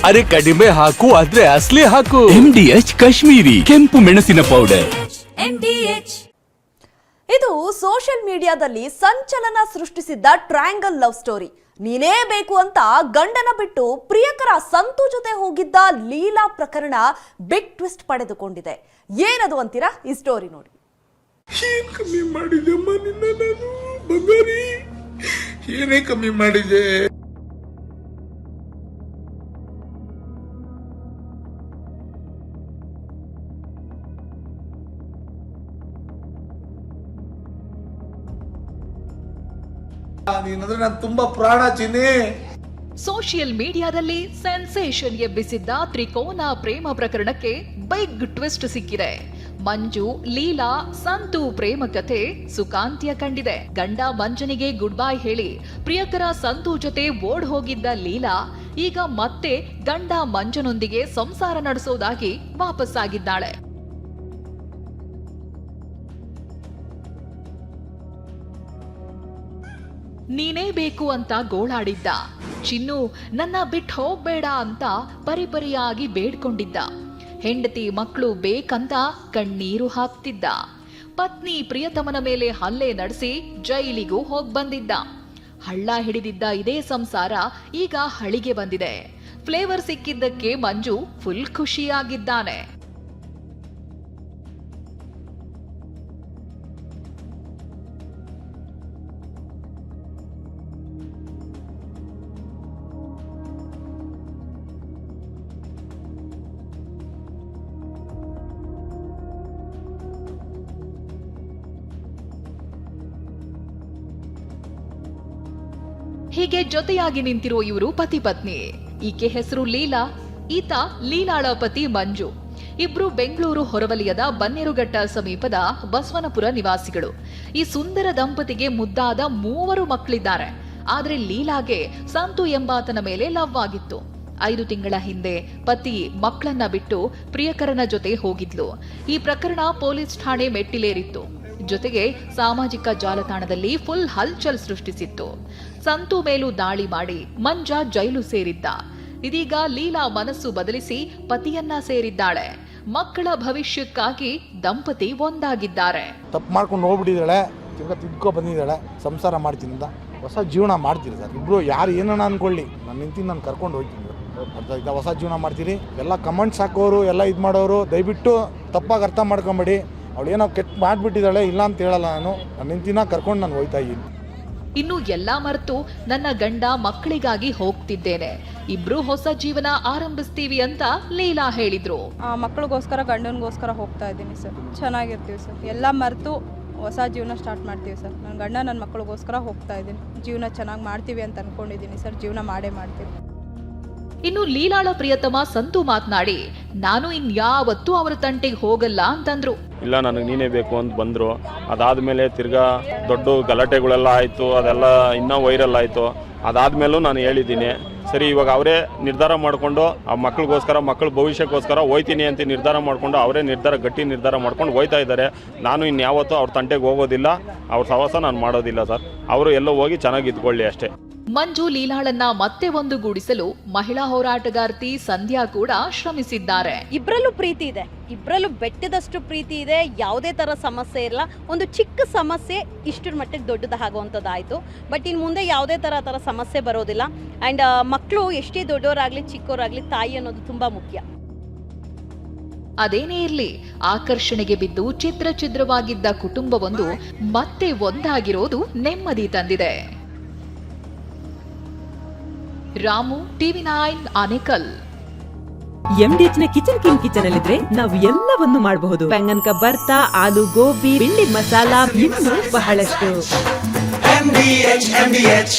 ಅರೆ ಕಡಿಮೆ ಹಾಕು ಆದ್ರೆ ಅಸಲಿ ಹಾಕು. MDH ಕಾಶ್ಮೀರಿ ಕೆಂಪು ಮೆಣಸಿನ ಪೌಡರ್. ಇದು ಸೋಷಿಯಲ್ ಮೀಡಿಯಾದಲ್ಲಿ ಸಂಚಲನ ಸೃಷ್ಟಿಸಿದ್ದ ಟ್ರಯಾಂಗಲ್ ಲವ್ ಸ್ಟೋರಿ. ನೀನೇ ಬೇಕು ಅಂತ ಗಂಡನ ಬಿಟ್ಟು ಪ್ರಿಯಕರ ಸಂತು ಜೊತೆ ಹೋಗಿದ್ದ ಲೀಲಾ ಪ್ರಕರಣ ಬಿಗ್ ಟ್ವಿಸ್ಟ್ ಪಡೆದುಕೊಂಡಿದೆ. ಏನದು ಅಂತೀರಾ? ಈ ಸ್ಟೋರಿ ನೋಡಿ. ಏನ್ ಕಮ್ಮಿ ಮಾಡಿದೆಮ್ಮ ನಿನ್ನ ನಾನು ಬಂಗಾರಿ, ಏನೇ ಕಮ್ಮಿ ಮಾಡಿದೆ? ನೀನಂದ್ರೆ ನಾನು ತುಂಬಾ ಪ್ರಾಣ ಚಿನ್ನಿ. ಸೋಷಿಯಲ್ ಮೀಡಿಯಾದಲ್ಲಿ ಸೆನ್ಸೇಷನ್ ಎಬ್ಬಿಸಿದ್ದ ತ್ರಿಕೋನ ಪ್ರೇಮ ಪ್ರಕರಣಕ್ಕೆ ಬಿಗ್ ಟ್ವಿಸ್ಟ್ ಸಿಕ್ಕಿದೆ. ಮಂಜು ಲೀಲಾ ಸಂತು ಪ್ರೇಮ ಕಥೆ ಸುಖಾಂತ್ಯ ಕಂಡಿದೆ. ಗಂಡ ಮಂಜನಿಗೆ ಗುಡ್ ಬೈ ಹೇಳಿ ಪ್ರಿಯಕರ ಸಂತು ಜೊತೆ ಓಡ್ ಹೋಗಿದ್ದ ಲೀಲಾ ಈಗ ಮತ್ತೆ ಗಂಡ ಮಂಜನೊಂದಿಗೆ ಸಂಸಾರ ನಡೆಸೋದಾಗಿ ವಾಪಸ್ಸಾಗಿದ್ದಾಳೆ. ನೀನೇ ಬೇಕು ಅಂತ ಗೋಳಾಡಿದ್ದ ಚಿನ್ನು, ನನ್ನ ಬಿಟ್ಟು ಹೋಗ್ಬೇಡ ಅಂತ ಪರಿಪರಿಯಾಗಿ ಬೇಡ್ಕೊಂಡಿದ್ದ. ಹೆಂಡತಿ ಮಕ್ಕಳು ಬೇಕಂತ ಕಣ್ಣೀರು ಹಾಕ್ತಿದ್ದ. ಪತ್ನಿ ಪ್ರಿಯತಮನ ಮೇಲೆ ಹಲ್ಲೆ ನಡೆಸಿ ಜೈಲಿಗೂ ಹೋಗ್ಬಂದಿದ್ದ. ಹಳ್ಳ ಹಿಡಿದಿದ್ದ ಇದೇ ಸಂಸಾರ ಈಗ ಹಳಿಗೆ ಬಂದಿದೆ. ಫ್ಲೇವರ್ ಸಿಕ್ಕಿದ್ದಕ್ಕೆ ಮಂಜು ಫುಲ್ ಖುಷಿಯಾಗಿದ್ದಾನೆ. ಹೀಗೆ ಜೊತೆಯಾಗಿ ನಿಂತಿರೋ ಇವರು ಪತಿ ಪತ್ನಿ. ಈಕೆ ಹೆಸರು ಲೀಲಾ, ಈತ ಲೀಲಾಳ ಪತಿ ಮಂಜು. ಇಬ್ರು ಬೆಂಗಳೂರು ಹೊರವಲಯದ ಬನ್ನೇರುಘಟ್ಟ ಸಮೀಪದ ಬಸವನಪುರ ನಿವಾಸಿಗಳು. ಈ ಸುಂದರ ದಂಪತಿಗೆ ಮುದ್ದಾದ 3 ಮಕ್ಕಳಿದ್ದಾರೆ. ಆದ್ರೆ ಲೀಲಾಗೆ ಸಂತು ಎಂಬಾತನ ಮೇಲೆ ಲವ್ ಆಗಿತ್ತು. 5 ತಿಂಗಳ ಹಿಂದೆ ಪತಿ ಮಕ್ಕಳನ್ನ ಬಿಟ್ಟು ಪ್ರಿಯಕರನ ಜೊತೆ ಹೋಗಿದ್ಲು. ಈ ಪ್ರಕರಣ ಪೊಲೀಸ್ ಠಾಣೆ ಮೆಟ್ಟಿಲೇರಿತ್ತು. ಜೊತೆಗೆ ಸಾಮಾಜಿಕ ಜಾಲತಾಣದಲ್ಲಿ ಫುಲ್ ಹಲ್ಚಲ್ ಸೃಷ್ಟಿಸಿತ್ತು. ಸಂತು ಮೇಲೂ ದಾಳಿ ಮಾಡಿ ಮಂಜ ಜೈಲು ಸೇರಿದ್ದ. ಇದೀಗ ಲೀಲಾ ಮನಸ್ಸು ಬದಲಿಸಿ ಪತಿಯನ್ನ ಸೇರಿದ್ದಾಳೆ. ಮಕ್ಕಳ ಭವಿಷ್ಯಕ್ಕಾಗಿ ದಂಪತಿ ಒಂದಾಗಿದ್ದಾರೆ. ತಪ್ಪು ಮಾಡ್ಕೊಂಡು ಹೋಗ್ಬಿಟ್ಟಿದ್ದಾಳೆ, ತಿದ್ಕೊ ಬಂದಿದ್ದಾಳೆ, ಸಂಸಾರ ಮಾಡ್ತೀನಿ ಅಂತ ಹೊಸ ಜೀವನ ಮಾಡ್ತೀರಿ ಸರ್. ಇಬ್ರು ಯಾರು ಏನನ್ನ ಅನ್ಕೊಳ್ಳಿ, ನಾನು ನಿಂತೀನಿ, ನಾನು ಕರ್ಕೊಂಡು ಹೋಗ್ತೀನಿ. ಹೊಸ ಜೀವನ ಮಾಡ್ತೀರಿ. ಎಲ್ಲ ಕಮೆಂಟ್ಸ್ ಹಾಕೋರು, ಎಲ್ಲ ಇದು ಮಾಡೋರು ದಯವಿಟ್ಟು ತಪ್ಪಾಗಿ ಅರ್ಥ ಮಾಡ್ಕೊಂಬೇಡಿ. ಅವಳು ಏನೋ ಕೆಟ್ಟ ಮಾಡಿಬಿಟ್ಟಿದ್ದಾಳೆ, ಇಲ್ಲ ಅಂತ ಹೇಳಲ್ಲ. ನಾನು ನಿಂತಿನ ಕರ್ಕೊಂಡು ನಾನು ಹೋಗ್ತಾ ಇದ್ದೀನಿ. ಇನ್ನು ಎಲ್ಲಾ ಮರೆತು ನನ್ನ ಗಂಡ ಮಕ್ಕಳಿಗಾಗಿ ಹೋಗ್ತಿದ್ದೇನೆ, ಇಬ್ರು ಹೊಸ ಜೀವನ ಆರಂಭಿಸ್ತೀವಿ ಅಂತ ಲೀಲಾ ಹೇಳಿದ್ರು. ಮಕ್ಕಳಿಗೋಸ್ಕರ ಗಂಡನಿಗೋಸ್ಕರ ಹೋಗ್ತಾ ಇದ್ದೀನಿ ಸರ್. ಚೆನ್ನಾಗಿರ್ತೀವಿ ಸರ್. ಎಲ್ಲ ಮರೆತು ಹೊಸ ಜೀವನ ಸ್ಟಾರ್ಟ್ ಮಾಡ್ತೀವಿ ಸರ್. ನನ್ನ ಗಂಡ ನನ್ನ ಮಕ್ಕಳಿಗೋಸ್ಕರ ಹೋಗ್ತಾ ಇದ್ದೀನಿ. ಜೀವನ ಚೆನ್ನಾಗಿ ಮಾಡ್ತೀವಿ ಅಂತ ಅನ್ಕೊಂಡಿದ್ದೀನಿ ಸರ್. ಜೀವನ ಮಾಡೇ ಮಾಡ್ತೀವಿ. ಇನ್ನು ಲೀಲಾಳ ಪ್ರಿಯತಮ ಸಂತು ಮಾತನಾಡಿ, ನಾನು ಇನ್ಯಾವತ್ತೂ ಅವರ ತಂಟೆಗೆ ಹೋಗಲ್ಲ ಅಂತಂದ್ರು. ಇಲ್ಲ, ನನಗೆ ನೀನೇ ಬೇಕು ಅಂತ ಬಂದರು. ಅದಾದಮೇಲೆ ತಿರ್ಗಾ ದೊಡ್ಡ ಗಲಾಟೆಗಳೆಲ್ಲ ಆಯಿತು. ಅದೆಲ್ಲ ಇನ್ನೂ ವೈರಲ್ ಆಯಿತು. ಅದಾದಮೇಲೂ ನಾನು ಹೇಳಿದ್ದೀನಿ, ಸರಿ ಇವಾಗ ಅವರೇ ನಿರ್ಧಾರ ಮಾಡಿಕೊಂಡು ಆ ಮಕ್ಕಳಿಗೋಸ್ಕರ, ಮಕ್ಕಳ ಭವಿಷ್ಯಕ್ಕೋಸ್ಕರ ಹೋಯ್ತೀನಿ ಅಂತ ನಿರ್ಧಾರ ಮಾಡಿಕೊಂಡು ಅವರೇ ಗಟ್ಟಿ ನಿರ್ಧಾರ ಮಾಡ್ಕೊಂಡು ಹೋಯ್ತಾ ಇದ್ದಾರೆ. ನಾನು ಇನ್ಯಾವತ್ತೂ ಅವ್ರ ತಂಟೆಗೆ ಹೋಗೋದಿಲ್ಲ, ಅವ್ರ ಸಹವಾಸ ನಾನು ಮಾಡೋದಿಲ್ಲ ಸರ್. ಅವರು ಎಲ್ಲೋ ಹೋಗಿ ಚೆನ್ನಾಗಿ ಇದ್ಕೊಳ್ಳಿ ಅಷ್ಟೇ. ಮಂಜು ಲೀಲಾಳನ್ನ ಮತ್ತೆ ಒಂದುಗೂಡಿಸಲು ಮಹಿಳಾ ಹೋರಾಟಗಾರ್ತಿ ಸಂಧ್ಯಾ ಕೂಡ ಶ್ರಮಿಸಿದ್ದಾರೆ. ಇಬ್ರಲ್ಲೂ ಪ್ರೀತಿ ಇದೆ, ಇಬ್ರಲ್ಲೂ ಬೆಟ್ಟದಷ್ಟು ಪ್ರೀತಿ ಇದೆ. ಯಾವುದೇ ತರ ಸಮಸ್ಯೆ ಇಲ್ಲ. ಒಂದು ಚಿಕ್ಕ ಸಮಸ್ಯೆ ಇಷ್ಟರ ಮಟ್ಟಿಗೆ ದೊಡ್ಡದಾಗುವಂಥದ್ದಾಯಿತು. ಬಟ್ ಇನ್ನು ಮುಂದೆ ಯಾವುದೇ ತರ ಸಮಸ್ಯೆ ಬರೋದಿಲ್ಲ. ಆ್ಯಂಡ್ ಮಕ್ಕಳು ಎಷ್ಟೇ ದೊಡ್ಡವರಾಗಲಿ ಚಿಕ್ಕವರಾಗಲಿ ತಾಯಿ ಅನ್ನೋದು ತುಂಬ ಮುಖ್ಯ. ಅದೇನೇ ಇರ್ಲಿ, ಆಕರ್ಷಣೆಗೆ ಬಿದ್ದು ಛಿದ್ರವಾಗಿದ್ದ ಕುಟುಂಬವೊಂದು ಮತ್ತೆ ಒಂದಾಗಿರೋದು ನೆಮ್ಮದಿ ತಂದಿದೆ. ರಾಮು, TV9 ಆನೇಕಲ್. MDH ನ ಕಿಚನ್ ಅಲ್ಲಿದ್ರೆ ನಾವು ಎಲ್ಲವನ್ನು ಮಾಡಬಹುದು. ಬೆಂಗನ್ ಕಾ ಬರ್ತಾ, ಆಲೂ ಗೋಬಿ, ಬಿಂಡಿ ಮಸಾಲಾ, ಇನ್ನೂ ಬಹಳಷ್ಟು. MDH